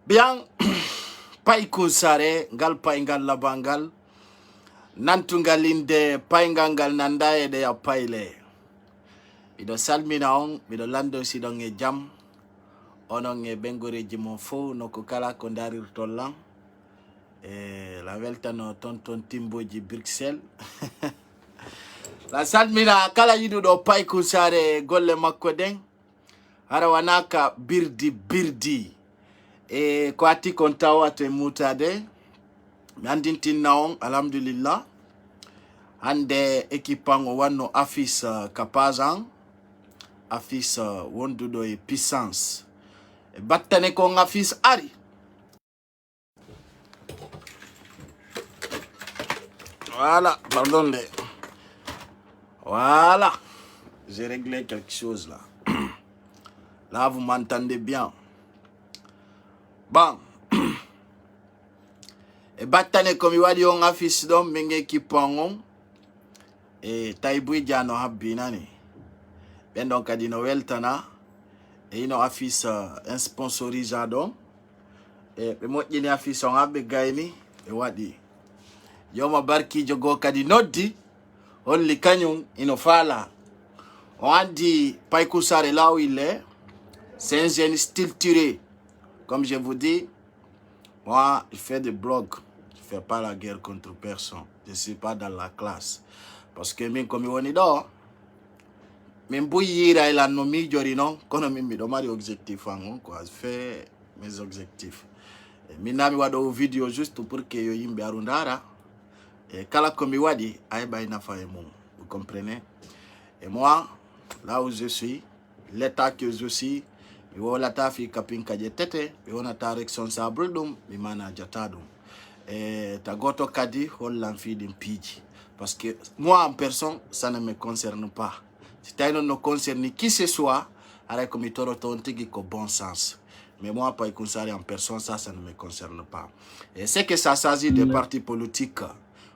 Bien, paiku sare, ngal paingal labangal, nantungalinde paingangal nandaye de ya paile. Mido salmina on, mido lando sidonge jam, ononge bengore jimonfo, no kukala kondari tolan, la velta no tonton timboji Bruxelles. La salmina kala yidu do paiku sare golle makko den, harawanaka birdi. Ko ati kontawa te mutade andintin naon alhamdulillah hande ekipango wano afis kapazan afis wondudo e puissance battane ko afis ari voilà pardon voilà j'ai réglé quelque chose là. Là vous m'entendez bien. Bon, e battane komi wadi on afis don menge kipangon e taibui jano habbinani ben donc kadi no weltana e ino afis sponsorisado e be moƴƴini afis on habbe gayni e wadi yoma barki jogo kadi noddi holli kanyum ino fala on andi paiku sare là où il est, c'est un jeune structuré. Comme je vous dis, moi, je fais des blogs. Je ne fais pas la guerre contre personne. Je ne suis pas dans la classe. Parce que même comme on est là, même si je suis no mi jori non, quand on me demande objectif, quoi, je fais mes objectifs. Je fais des vidéos juste pour que je yimbe arundara. Et kala comme je dis, vous comprenez? Et moi, là où je suis, l'état que je suis, mi wola ta fi kapin kaje tete mi wona ta responsable dum mi manajata dum ta goto kadi hollan fi dim piji parce que moi en personne ça ne me concerne pas. Si ça ne concerne qui que ce soit avec comme toro tontigi ko bon sens, mais moi pas concerne en personne, ça ne me concerne pas. Et c'est que ça s'agit des partis politiques.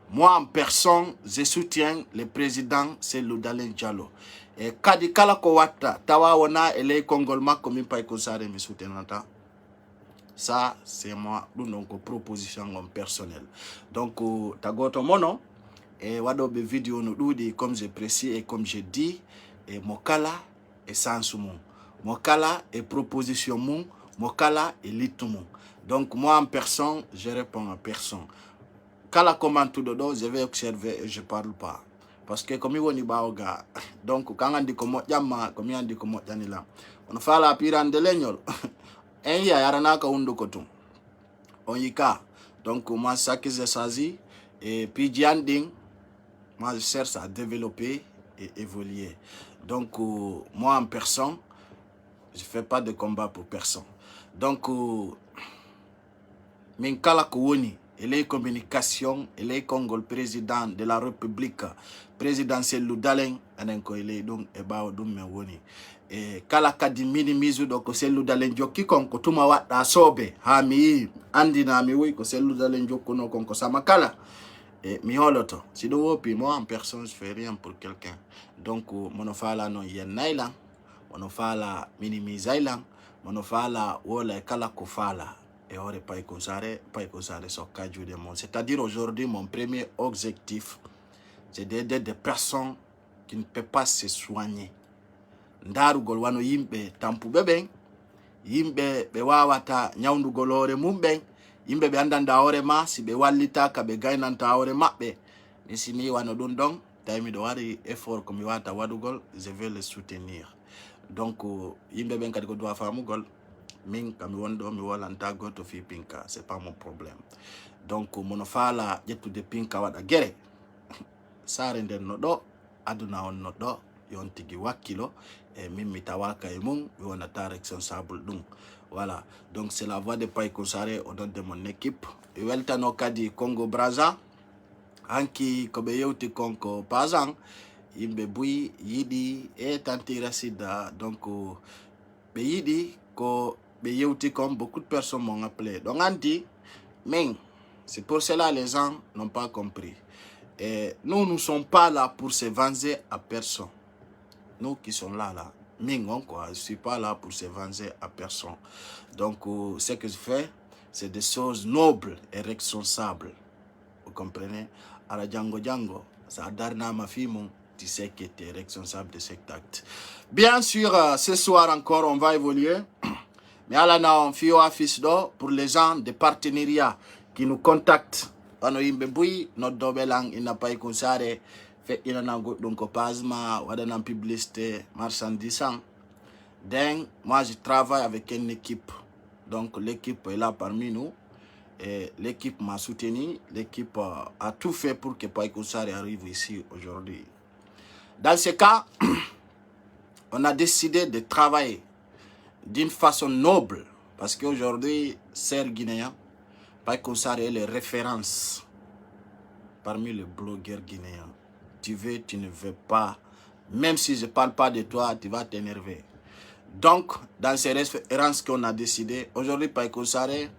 Moi en personne je soutiens le président Cellou Dalein Diallo. Et kadi kala ko watta tawa wona ele kongolma komi pay ko sare mi soutenanta. Ça c'est moi donc proposition personnelle. Donc tagoto mono et wado be vidéo no dudi comme je précise et comme je dis et mokala et sansumon. Mokala et proposition mon, mokala et litumon. Donc moi en personne, je réponds à personne. Kala comment tout dodo, je vais observer et je parle pas. Parce que comme on y baoga, donc quand on dit comment yama, comme on dit comment yanila, on fait la pire de l'aignol. Et il y a yaranaka undo kotum. On y ka. Donc moi ça que j'ai choisi et puis ding, moi je cherche à développer et évoluer. Donc moi en personne, je fais pas de combat pour personne. Donc min kala kowoni les communications, les Congo, le président de la République, président Cellou Dalein, anenko ele donc eba odum mewoni. Et kala kadi minimizu donc Cellou Dalein joki konko tuma wada sobe ha mi andi na mi wi ko Cellou Dalein jokko no konko samakala et mi holoto si do wopi moi en personne je fais rien pour quelqu'un. Donc monofala no yenailan, monofala minimizailan, monofala wala kala ko fala. C'est-à-dire aujourd'hui, mon premier objectif, c'est d'aider des personnes qui ne peuvent pas se soigner. Ndaru golwano yimbe tampu beben, yimbe be wawata nyaundu golore mumben, yimbe be andanda ore ma, si be walita ka be gainanta ore mabe. Nisi mi wano dundong, taimi do wari effort comme wata wadugol, je vais les soutenir. Donc yimbe ben kadiko doa famugol. Min kami wondo mi walanta goto fi pinka, c'est pas mon problème. Donc monofala jetu de pinka wada gere sare nden no do aduna on no do yontigi wakilo et min mi tawaka e mum mi wonata responsable dum. Voilà, donc c'est la voix de Pai Konsare au nom de mon équipe. E weltano kadi Congo Brazza anki ko be yewti konko pazan yimbe bui yidi e tantira sida. Donc be yidi ko comme beaucoup de personnes m'ont appelé. Donc on dit, mais c'est pour cela les gens n'ont pas compris. Et nous ne sommes pas là pour se venger à personne. Nous qui sommes là, quoi, je ne suis pas là pour se venger à personne. Donc ce que je fais, c'est des choses nobles et responsables. Vous comprenez? Alors Django, ça darna ma fille, tu sais que tu es responsable de cet acte. Bien sûr, ce soir encore, on va évoluer. Mais là, on fait office pour les gens de partenariat qui nous contactent. Pano yimbe bui notre dobelang ina pay konsare fait ina nango donc pasma wadana publicité marchandise. Donc moi je travaille avec une équipe. Donc l'équipe est là parmi nous et l'équipe m'a soutenu, l'équipe a tout fait pour que Pay Konsare arrive ici aujourd'hui. Dans ce cas, on a décidé de travailler d'une façon noble parce qu'aujourd'hui, c'est guinéen. Pay Konsare est les références parmi les blogueurs guinéens. Tu veux, tu ne veux pas. Même si je ne parle pas de toi, tu vas t'énerver. Donc, dans ces références qu'on a décidé, aujourd'hui, Pay Konsare,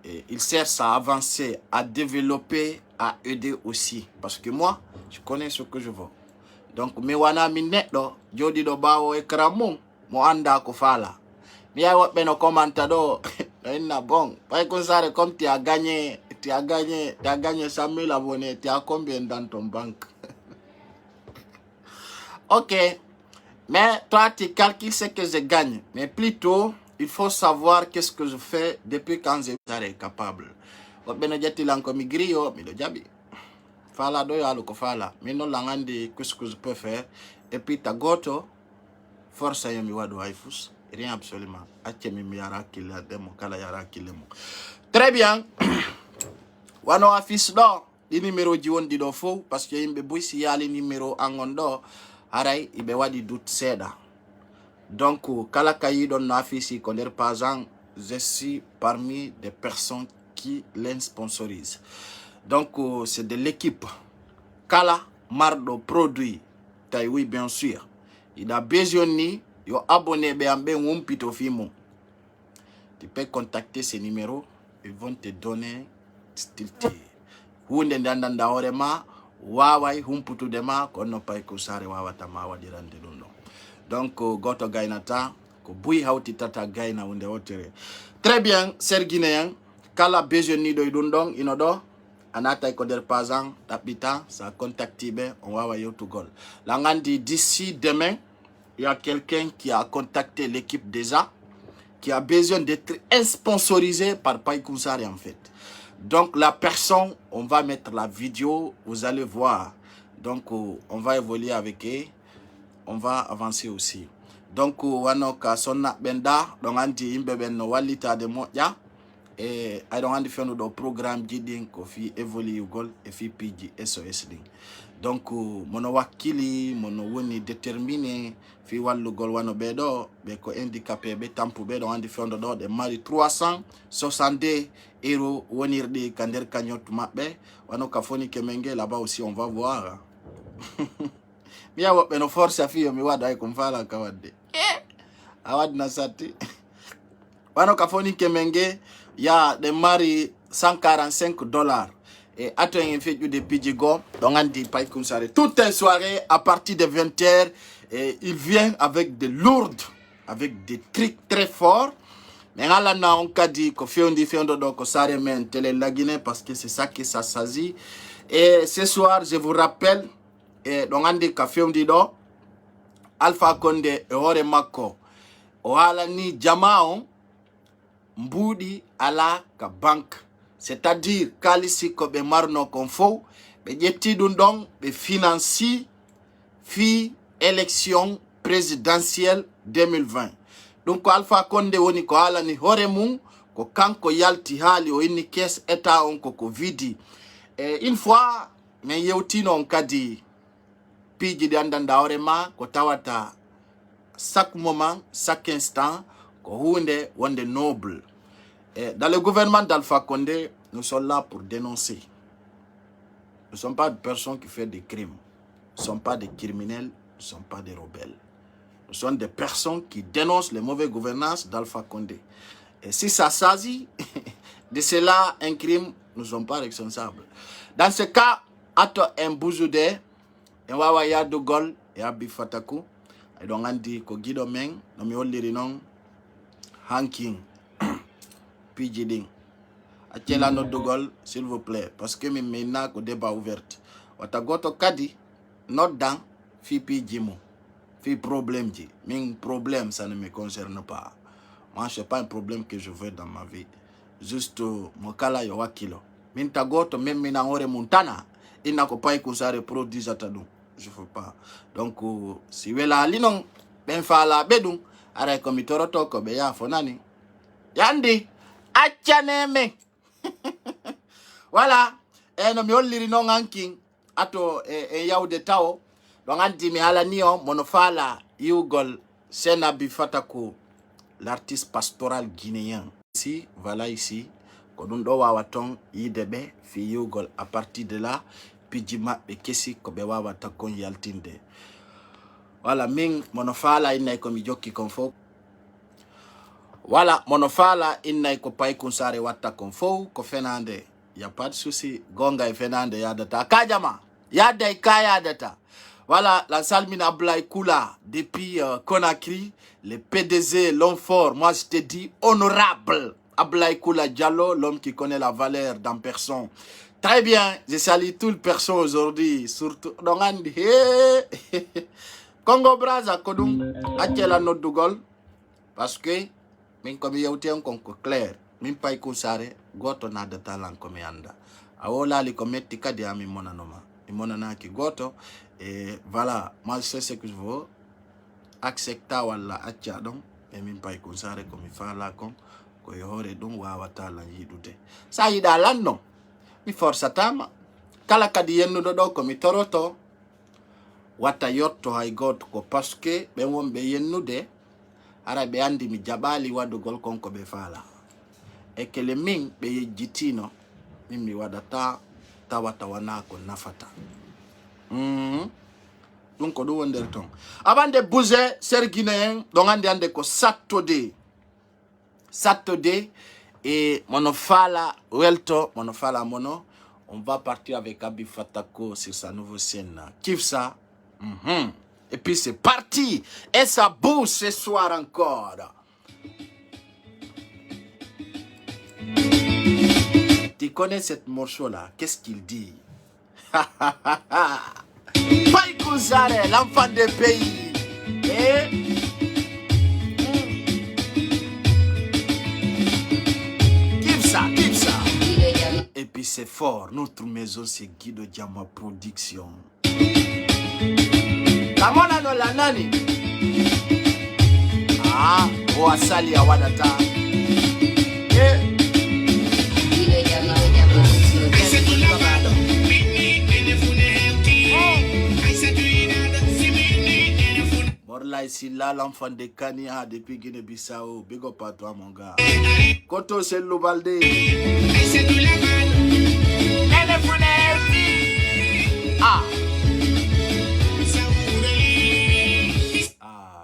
il cherche à avancer, à développer, à aider aussi. Parce que moi, je connais ce que je veux. Donc, mewana minetdo, jodi do bawo ekramon, mo anda ko fala. Mi a wot beno commentado, na bon. Pay Konsare, comme tu as gagné 100 000 abonnés, tu as combien dans ton banque? Ok, mais toi tu calcules ce que je gagne. Mais plutôt, il faut savoir qu'est-ce que je fais depuis quand je suis capable. Wot beno jeti lanko migrio, mi do jabi. Fala do ya ko fala. Mi no langandi qu'est-ce que je peux faire. Et puis ta goto, force ya mi wadu haifus. Rien absolument. Très bien. Wano affiche do. Di numéro jiwon di do fou. Parce que yimbe bouy si yali numéro angon do. Aray ibe wadi doute seda. Donc, kala kayi don no affiche konder pazan. Je suis parmi des personnes qui les sponsorisent. Donc, c'est de l'équipe. Kala mardo produit. Oui, bien sûr. Il a besoin ni. Yo abonné beambe wumpito fimo. Tu peux contacter ces numéros. Ils vont te donner stilti. Hunde ndanda orema wawai humputu dema kono Pay Konsare wawatama wadirande dundo. Donc goto gainata ko bui hauti tata gaina hunde otere. Très bien, ser guinéen kala besoin ni do dundong inodo anata ko der pazan tapita sa contactibe on wawa yo to gol. Langandi d'ici demain il y a quelqu'un qui a contacté l'équipe déjà, qui a besoin d'être sponsorisé par Pay Konsare en fait. Donc la personne, on va mettre la vidéo, vous allez voir. Donc on va évoluer avec eux, on va avancer aussi. Donc wanoka sonna benda, donc anti imbeben no walita de moja. Et I don't understand the programme jiding kofi évolue gol et fi PG SOS ding. Donc mono wakili mono woni déterminé fi walu gol wano bedo be ko handicapé be tampu be do andi fondo do de mari 362 € wonirdi kander kanyot mabbe wano kafoni kemenge là-bas aussi on va voir. Mi awo beno force afi mi wada ko mfala kawadde. Awad nasati. Wano kafoni kemenge il y a des mari 145 $. Et attends, fait du Pidjigo, donc on dit Pay Konsare. Toute une soirée, à partir de 20h, il vient avec des lourdes, avec des trucs très forts. Mais là, on a dit qu'on fait un différent donc Sare men télé la Guinée parce que c'est ça qui s'assasie. Et ce soir, je vous rappelle, donc on dit qu'on fait un dido, Alpha Condé et Hore Mako, Ohala ni Jamaon, Mboudi ala ka banque. C'est-à-dire kalisi ko be marno konfo be jetti dun don be financie fi élection présidentielle 2020. Donc Alpha Condé woni ko ala ni hore mum ko kanko yalti hali o inni kes état on ko vidi. Et une fois me yewtino on kadi piji de andanda horema ko tawata chaque moment, chaque instant ko hunde wonde noble. Et dans le gouvernement d'Alpha Condé, nous sommes là pour dénoncer. Nous ne sommes pas des personnes qui font des crimes. Nous ne sommes pas des criminels, nous ne sommes pas des rebelles. Nous sommes des personnes qui dénoncent les mauvaises gouvernances d'Alpha Condé. Et si ça s'agit de cela, un crime, nous ne sommes pas responsables. Dans ce cas, ato un bouzoude, un wawaya de gol, et abi fataku, et donc on dit que Guido Meng, nous sommes hanking. PGD. Achela no dogol, s'il vous plaît. Parce que mi mena ko débat ouverte. Wata goto kadi, not dan, fi pi jimo. Fi problème ji. Min problème, ça ne me concerne pas. Moi, je n'ai pas un problème que je veux dans ma vie. Juste, mokala yo wakilo. Min tagoto, même mina ore montana. Il n'a pas kusare produit atadou. Je ne veux pas. Donc, si vous la linon, ben fala bedung, ara komitoro toko be ya fonani. Yandi, achaneme. Voilà. No mi oliri no nganking ato yaude tao. Donc anti mi ala niyo monofala yugol sena bifatako l'artiste pastoral guinéen. Ici, voilà ici. Kodundo wawaton yidebe fi yugol à partir de là pijima be kesi kobe wawatakon yaltinde. Voilà ming monofala inay komi joki konfo. Voilà monofala inay ko pay kunsare watta konfo ko fenande. Y a pas de souci. Gonga et Fernande yadata. Kajama. Yada kaya data. Voilà, la Salmine Ablaï Koula, depuis Conakry, le PDG, l'homme fort, moi je te dis honorable. Ablaï Koula Diallo, l'homme qui connaît la valeur d'un personne. Très bien, je salue tout le personne aujourd'hui, surtout dans Andy. Congo Braza, Kodum, Achela Nodugol, parce que, min comme yauté un concours clair, min pas kusare, goto na de talent comme yanda. Aola li commetti kadi ami monanoma. Monana ki goto. Et voilà, moi je sais ce que je veux. Accepter wala acha donc. Et min pas kusare comme il fait là con. Ko yore donc wa watala yidute. Sa yida lando. Mi forza tama. Kala kadi yenno do ko mi toroto. Wata yotto hay goto ko parce que be won be yennude ara be andi mi jabali wadu gol konko be fala. Et que le ming be jitino mimi wadata tawata wanako nafata. Donc on doit dire ton. Avant de bouger, Serguinéen, donc on dit ko Saturday et monofala welto monofala mono. On va partir avec Abi Fatako sur sa nouvelle scène. Kiffe ça. Et puis c'est parti. Et ça bouge ce soir encore. Tu connais cette morceau-là? Qu'est-ce qu'il dit? Païkou Zare, l'enfant des pays. Kiffe ça. Et puis c'est fort. Notre maison, c'est Guido Diama Production. Kamona no la nani? Oasali ya wadata. Morla ici là, l'enfant de Kania depuis Guinée-Bissau. Big up à toi mon gars. Koto c'est Loubalde.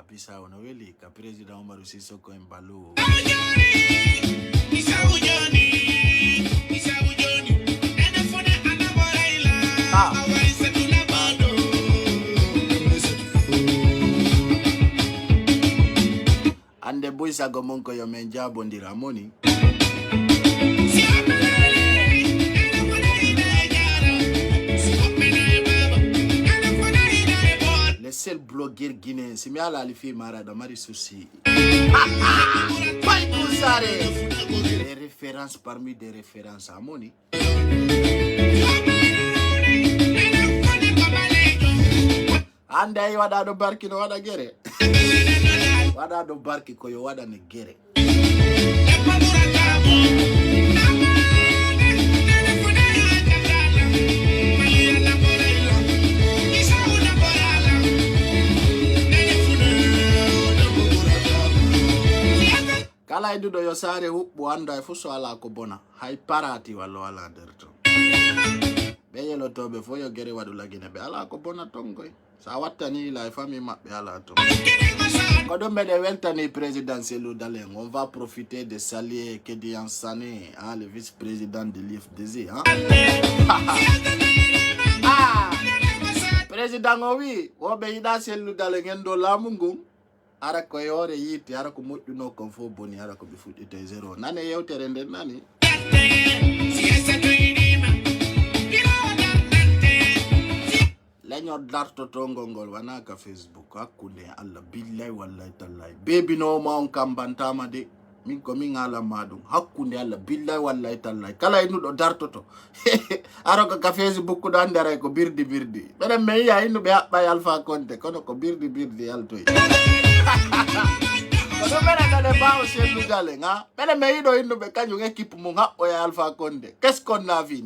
Bissau no weli ka président Omarou Sissoko Embalo. Ande boys agomonko yo menja bondira moni. Le seul blogueur guinéen, c'est bien la fille Mara dans Marie Souci. Les références parmi des références à Moni. Ande wada do barki no wada gere. Wada do barki ko yo wada ne gere. Kala idu do yosare hukbu anda fuso ala ko bona hay parati wallo ala derto beye lo tobe fo yo gere wadu lagine be ala ko bona tongoy sa watani la famille mabbe ala to ko do mede weltani présidentiel dalen on va profiter de saluer Kedian Sané le vice-président de l'IFDZ président oui wo be ida selu dalen ngendo lamungu ara ko yore yiti ara ko modduno kon fo boni ara ko be fuddite zero nane yewtere nden nani leñol darto to ngongol wana ka Facebook hakkunde Allah billahi wallahi tallahi baby no ma on kam bantama de min ko min ala madum hakkunde Allah billahi wallahi tallahi kala inu do darto to aroka ka Facebook do andara ko birdi bere me ya inu be habba Alpha Condé kono ko birdi altoy kono bere dale bawo Cellou Dalein ha bere me ido inu be kanyu équipe mo habbo ya Alpha Condé qu'est-ce qu'on a vu?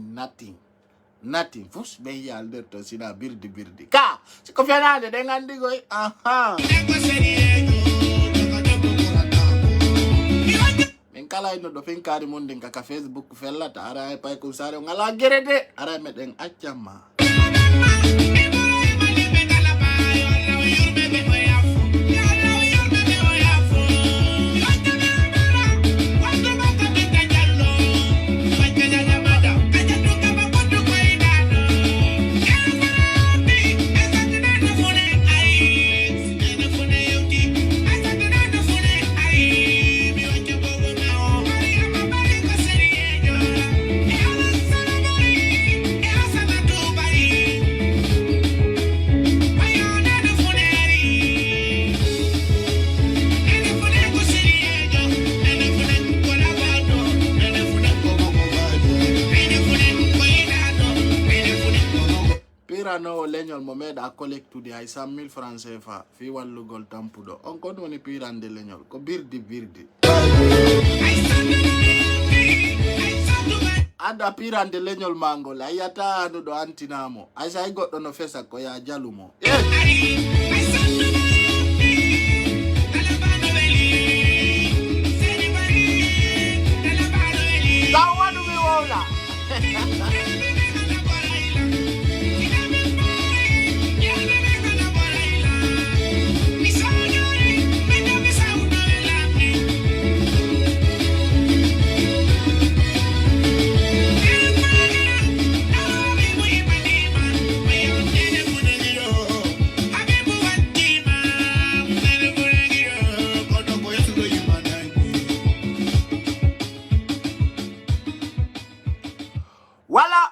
Nothing fus be ya alderto sina birdi ka ko fenade de ngandi goy aha men kala ino do fen kari mon den ka Facebook fellata ara pay ko sare ngala gerede ara meden accama no leñol mo meɗa collectude hay 100 000 francs CFA fi wallugol tampuɗo on ko woni pirande leñol ko birdi anda pirande leñol mangol a yiyata anduɗo antinamo hay sa goɗɗo no fesa ko ya jalumo taw waɗumi wowla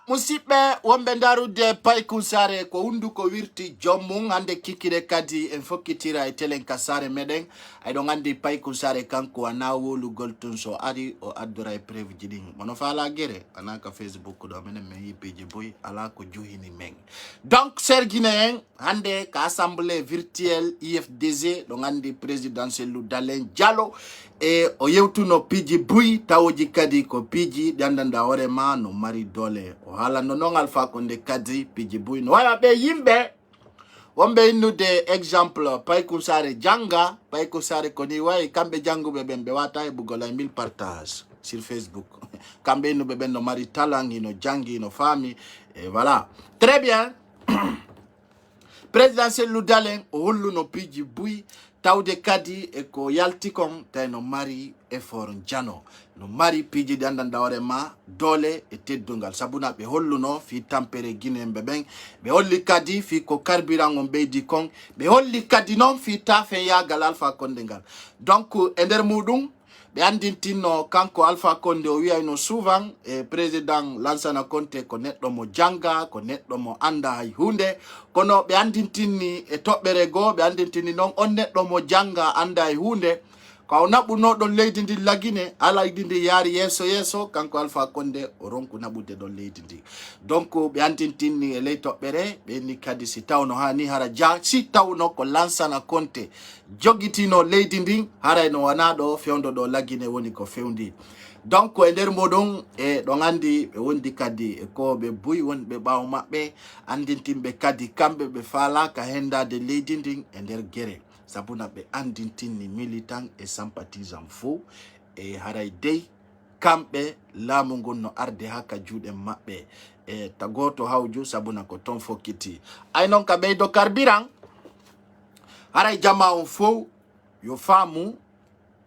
musidɓe wonɓe darude paykou sare ko hundu ko wirti jommum hande kikire kadi en fokkitira e telen ka sare meɗen ayɗon andi paykou sare kanko ana wolugol tun so ari o addora e preuve ji ɗin mono faala guere ana ka Facebook ɗo minen min yippiji boy ala ko juhini men donc serguine en hande ka assemblée virtuelle IFDG ɗon andi président Cellou Dalein Diallo e o yewtuno piiji buy tawoji kadi ko piiji ɗi andanda hoorema no mari dole o haalano noon Alpha Condé kadi piiji buy no wawa ɓe yimɓe wonɓe innude exemple paykou sare janga paykou sare koni wayi kamɓe janguɓe ɓen ɓe wata heɓugol ay 1000 partage sur Facebook kamɓe innuɓe ɓen no mari talang ino jangi ino faami et voilà très bien président Cellou Dalein o holluno piiji buy tawde kadi e ko yalti kon tawi no mari effort jano no mari piiji ɗi andanɗa hoorema doole e teddungal sabuna ɓe holluno fi tampere guinéɓe ɓen ɓe holli kadi fi ko carburant on ɓeydi kon ɓe holli kadi noon fi tafen yagal Alpha Condé ngal donc e nder muɗum ɓe andintinno kanko Alpha Condé o wiyayno souvent e président Lansana Conté ko neɗɗo mo janga ko neɗɗo mo anda hay hunde kono ɓe andintinni e toɓɓere goo ɓe andintinni noon on neɗɗo mo janga anda hay hunde ko naɓuno ɗon leydi ndi lagine ala leydi ndi yaari yeeso kanko Alpha Condé o ronku naɓude ɗon leydi ndi donc ɓe andintinni e ley toɓɓere ɓe ni kadi si tawno hani hara si tawno ko Lansana Conté jogitino leydi ndin haray no wona ɗo fewdo ɗo lagine woni ko fewndi donc e nder moɗon e ɗon andi ɓe wondi kadi e ko ɓe buy wonɓe ɓawo maɓɓe andintinɓe kadi kamɓe ɓe falaka hendade leydi ndin e nder guere sabuna ɓe andintinni militant et sympathisant fo e haray dey kamɓe laamu ngon no arde haka juuɗe maɓɓe e tagoto hawju sabuna ko ton fokkiti ay noon ka ɓeydo carburant haray jama on fof yo faamu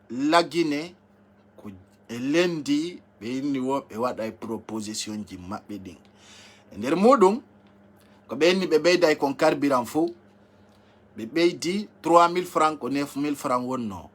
lagine ko e lendi ɓe inni woɓe waɗa e proposition ji maɓɓe ɗin e nder muɗum ko ɓe inni ɓe ɓeyda e kon carburant fof ɓe ɓeydi 3000 francs ko 9000 francs wonno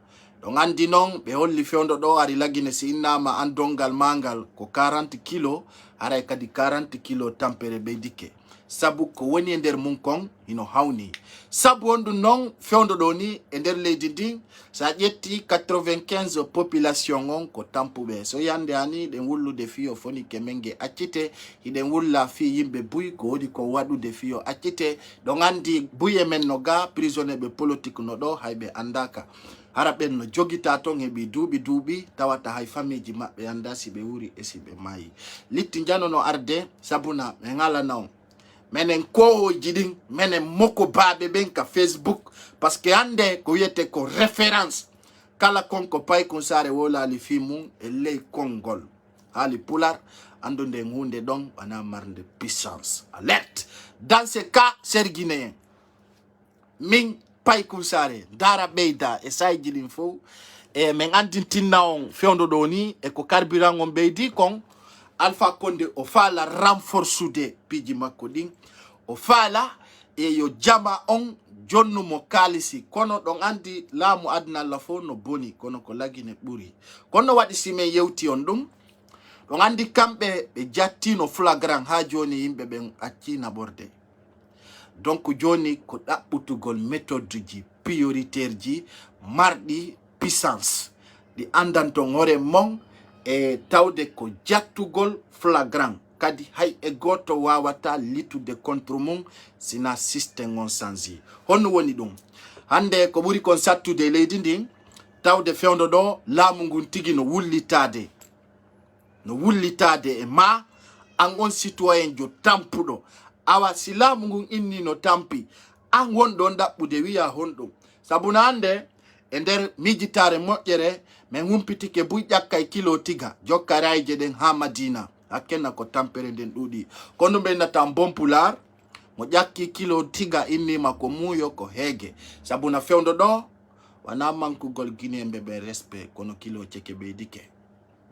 Don andi non be holli fewndo do ari lagine si innama andongal mangal ko 40 kilo ara kadi 40 kilo tampere be dike sabu ko woni e nder mun kon ino hawni sabu on dum non fewndo do ni e nder leydi din sa ƴetti 95 population on ko tampube so yande ani den wullude fiyo foni ke menge accite hiden wulla fi yimbe buy ko wodi ko wadude fiyo accite don andi buye men no ga prisonnier be politique no do haybe andaka haraben no jogita ton hebi duubi tawata hay famiji mabbe anda si be wuri e si be mayi litti jano no arde sabuna me ngala naw menen ko jidin menen moko baabe ben ka Facebook parce que ande ko yete ko référence kala konko pay kon sare wola li fimu e ley kongol hali pular andonde ngunde don bana marde puissance alerte dans ce cas serguinéen min pay kon sare dara beida e say jilin fo e men andintinna on fewndo do ni e ko carburant on beidi kon Alpha Condé o fala renforcer piji makko din o fala e yo jama on jonnu mo kalisi kono don andi laamu adna la fo no boni kono ko lagine buri kono wadi sime yewti on dum don andi kambe be jattino flagrant ha joni yimbe ben accina borde donc joni ko dabbutugol méthode ji prioritaire ji mardi puissance di andanto ngore mon e tawde ko jattugol flagrant kadi hay e goto wawata litude contre mum sina système on sanzi honno woni dum hande ko buri kon sattude leydi ndin tawde fewndo do laamu ngun tigi no wullitade e ma an on citoyen jo tampudo awa si laamu ngun inni no tampi an wondo dabbude wiya hondo sabuna hande e nder mijitare moƴƴere men humpitike buy ƴakkay kilo tiga jokkarayje den ha Madina akena ko tampere den dudi kono be nata bompular mo ƴakki kilo tiga inni mako muyo ko hege sabuna fewndo do wana mankugol Guinéembe be respect kono kilo ceke be dike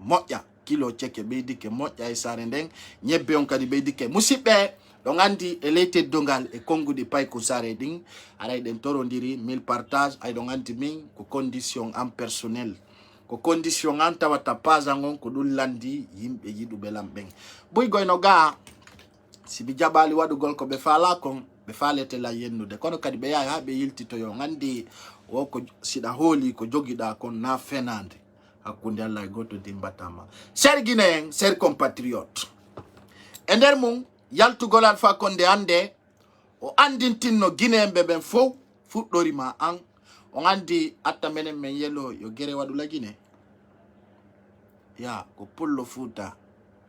moƴƴa kilo ceke be dike moƴƴa e sare den nyebbe on kadi be dike musibbe don andi e leyte dongal e kongude pay ko sare din aray den torondiri mil partage ay don andi min ko condition en personnel ko condition an tawata pasangon ko dul landi yimbe yidube lamben boy goyno ga sibi jabali wadugol ko be fala kon be falete la yennude kono kadi be yaha be yiltito yo ngandi wo ko sida holi ko jogida kon na fenande hakkunde Allah goto dimbatama sergine ser compatriote ender mum yaltugol Alpha Condé ande o andintinno Guinéembe ben fo fuddorima an on andi atta menen men yelo yo gere wadu la Guinée ya ko pullo futa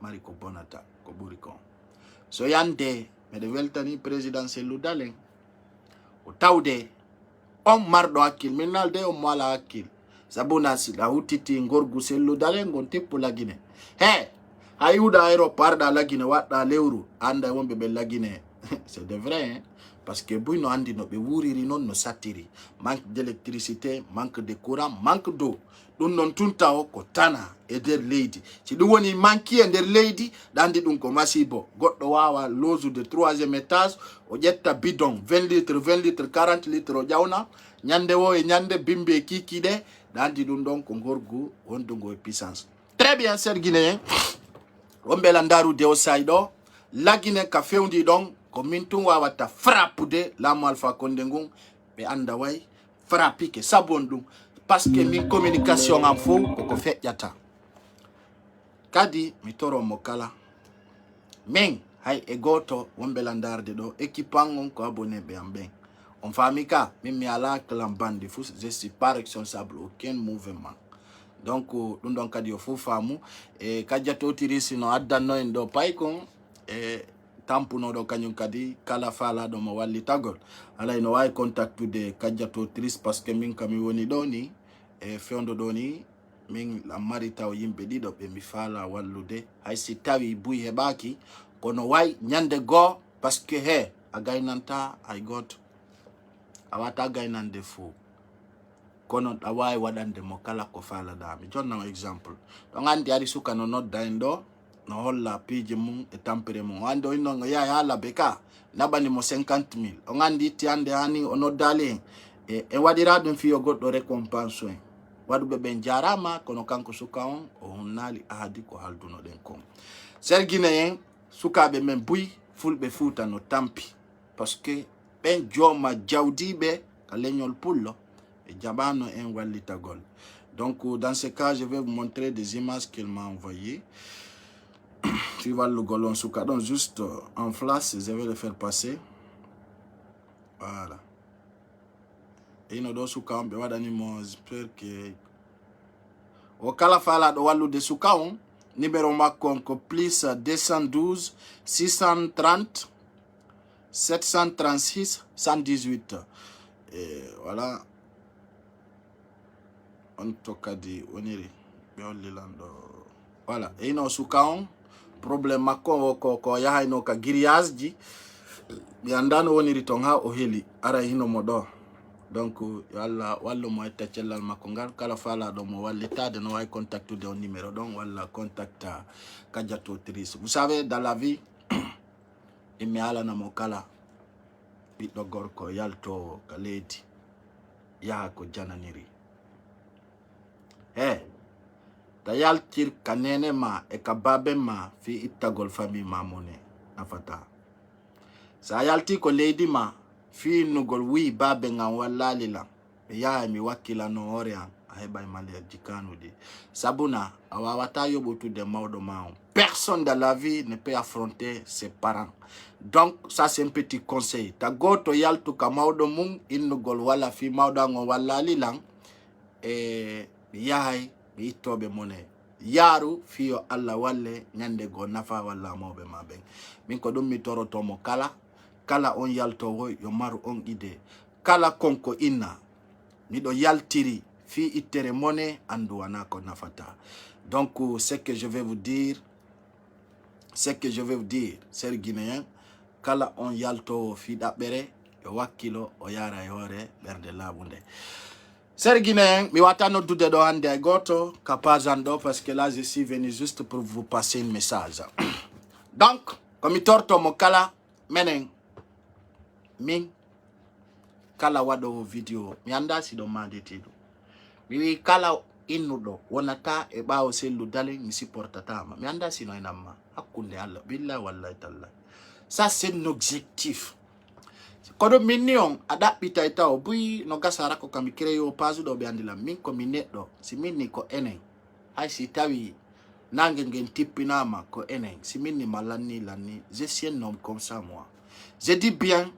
mari ko bonata ko buri kon so yande mede weltani président Cellou Dalein o tawde on mardo hakkil minnalde on mala hakkil sabuna sila hutiti ngorgu Cellou Dalein gon teppo la Guinée he ayuda aéroport da la Guinée wadda lewru anda wonbe be la Guinée c'est de vrai hein? Parce que buy no andi no be wuriri non no satiri manque d'électricité manque de courant manque d'eau dun non tunta o ko tana e der leydi ci dum woni manki e der leydi dandi dum ko masibo goddo wawa lozu de 3e étage o jetta bidon 20 litres 40 litres o jawna nyande wo e nyande bimbe kikide dandi dum don ko gorgu wondo go puissance très bien ser guinéen wombela ndaru de o saydo la Guinée ka fewndi don ko min tun wawata frappude laamu Alpha Condé ngun be anda way frappike sabon dum parce que min communication am fo ko feƴƴata kadi mi toro mo kala men hay e goto wonbe landarde do équipangon ko abonné be am ben on fami ka min mi ala kala bandi fou je suis pas responsable aucun mouvement donc dum don kadi o fo famu e kajjato tirisi no addanno en do pay kon e tampuno do kanyum kadi kala fala do mo walli tagol ala no way contact de kajjato tris parce que min kami woni do ni e fewndo do ni min la marita o yimbe dido be mi fala wallude hay si tawi buy hebaki kono way nyande go parce que he a gaynanta ay got awata gaynande fu kono away wadande mo kala ko fala da mi jonna exemple to ngandi ari suka no nodda en do no holla pije mum e tampere mum ando ino ya hala beka nabani mo 50,000 on andi ti ande hani ono dale e wadira dum fiyo goddo récompense wadu be ben jarama kono kanko suka on o nali ahadi ko halduno den kon ser guinéen sukabe men buy fulbe futa no tampi parce que ben joma jawdibe ka leñol pullo e jabano en wallitagol. Donc dans ce cas je vais vous montrer des images qu'il m'a envoyé. Tu vois le golon suka donc juste en flash, je vais le faire passer. Voilà. Et nous do suka on be wadani mo j'espère que o kala fala do wallu de suka on numéro makko ko plus 212 630 736 118 et voilà on toka di oniri be lilando voilà et no suka on problème makko ko yahayno ka grillage ji bi andano woniri ton ha o heli ara hino modo. Donc walla wallo mo teccellal makko ngal kala fala do mo wallitade no way contact de on numéro donc walla contacta Kadiatou Trice. Vous savez dans la vie il me ala na mo kala biddo gorko yalto ka leydi yaha ko jananiri ta yaltir kanene ma e ka babe ma fi ittagol famille ma mone nafata sa yalti ko leydi ma fi nugol wi babe ngam wallali la ya mi wakila no oria aheba malia jikanu di sabuna awawata yobotu de mawdo maon. Personne dans la vie ne peut affronter ses parents. Donc ça c'est un petit conseil. Ta goto yaltu ka mawdo mum innugol wala fi mawdo ngam wallali la e yahay bi tobe mone yaru fiyo alla walle nyande go nafa walla mawbe maben min ko dum mi toroto mo kala on yalto wo yo maru on ide kala konko inna mido yaltiri fi itere mone andu wana ko nafata. Donc ce que je vais vous dire ser guinéen kala on yalto fi dabere yo wakilo o yara yore berde labunde. Ser guinéen mi wata no dude do hande goto kapazando parce que là je suis venu juste pour vous passer un message. Donc comme torto mo kala menen min kala wado video mi anda si do mandetido mi kala innudo wonata e bawo sellu dale mi supportatama mi anda si no enamma hakkunde Allah billahi wallahi taala. Ça c'est un objectif kodo minion adapita ita bui no gasara ko kami creo page do be andila min ko mineddo si minni ko enen hay si tawi nangen gen tipinama ko enen si minni malani lani je suis un homme comme ça moi je dis bien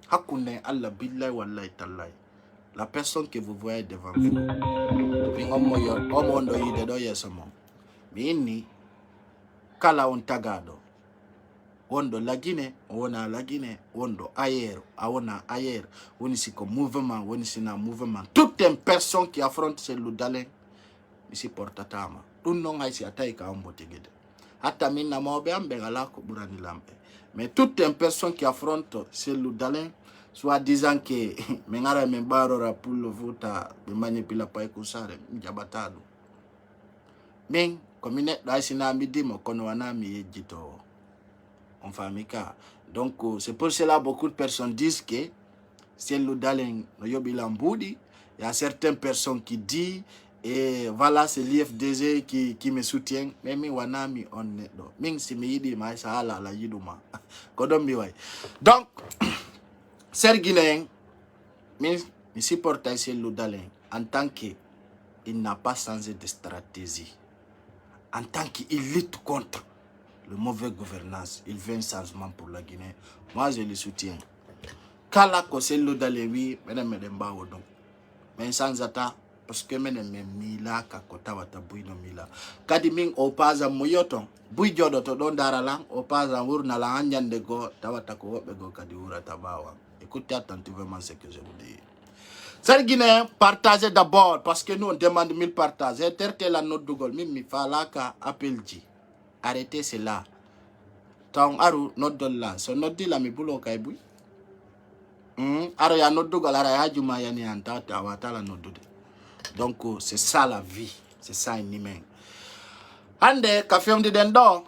hakune Allah billahi wallahi tallahi. La personne que vous voyez devant vous bingomo yo omondo yide do yesomo minni kala on tagado wondo lagine wona lagine wondo ayer awona ayer woni siko mouvement woni sina mouvement toute une personne qui affronte ce ludalen mi supportatama dun non ay si atay ka ambotegede hatta minna mawbe ambe ngala ko burani lambe. Mais toute une personne qui affronte ce ludalen soit disant que mengara membarora pour le vote de manipula pay kusare mjabatado men komine daisina midimo kono wana mi yejito en famille. Donc c'est pour cela beaucoup de personnes disent que c'est le dalen no yobilamboudi. Il y a certaines personnes qui disent et voilà c'est l'IFDG qui me soutient mais mi wanami on ne do ming si mi yidi ma sa ala la yiduma kodom bi way. Donc ser guinéen mi supporte c'est le dalen en tant que il n'a pas changé de stratégie, en tant qu'il lutte contre le mauvais gouvernance, il veut un changement pour la Guinée. Moi, je le soutiens. Kala ko sello dalewi, mesdames et messieurs, mais sans attendre, parce que mesdames mila kakota watabuino mila. Kadi ming opaza moyoton, bui jodo to don daralang, opaza urna la anyande go, tawatako wobe go kadi ura tabawa. Écoutez attentivement ce que je vous dis. C'est Guinéen, partagez d'abord, parce que nous on demande 1000 partages. Intertel la note de gol, mimi falaka appelji. Arrêtez cela. Tong aru note de là. So note de la mi bulo kaibui. Aru ya note de gol ara ya juma ya ni anta tawata la note de. Donc c'est ça la vie, c'est ça un humain. Ande kafiom di dendo.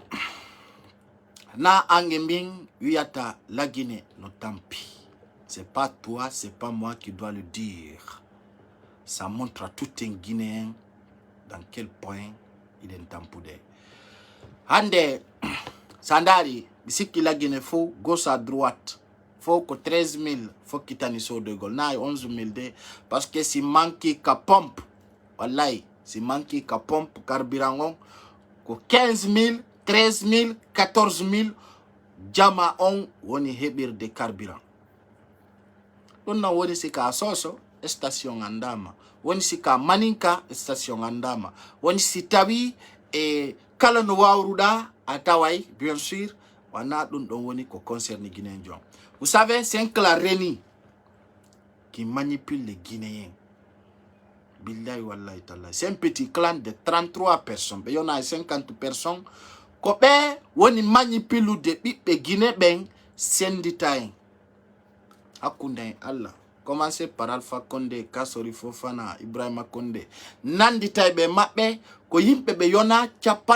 Na angembing uyata la Guinée no tampi. C'est pas toi, c'est pas moi qui dois le dire. ça montre à tout un Guinéen dans quel point il est tampoude. Hande, Sandari, bisiki la Guinée, faut gauche à droite. Faut que 13 000, faut qu'il t'en soit de Gaulle. Na 11 000 de, parce que si manque qu'à pompe, wallahi, si manque qu'à pompe carburant, que 15 000, 13 000, 14 000, jama on, woni hebir de carburant. On na woni si ka soso, station andama. Woni si ka maninka, station andama. Woni si tawi, kala no wawruda, atawai, bien sûr, wana dun don woni ko concerne Guinéen. Vous savez, c'est un Clareni qui manipule les Guinéens. Billahi wallahi ta'ala. C'est un petit clan de 33 personnes. Il y en a 50 personnes. Kobe, woni manipule de pipe Guinée ben, senditaïn. Akundain Allah. Commencez par Alpha Condé, Kassori Fofana, Ibrahima Condé. Nanditaï be mabe, ko yimpe be yona chapa.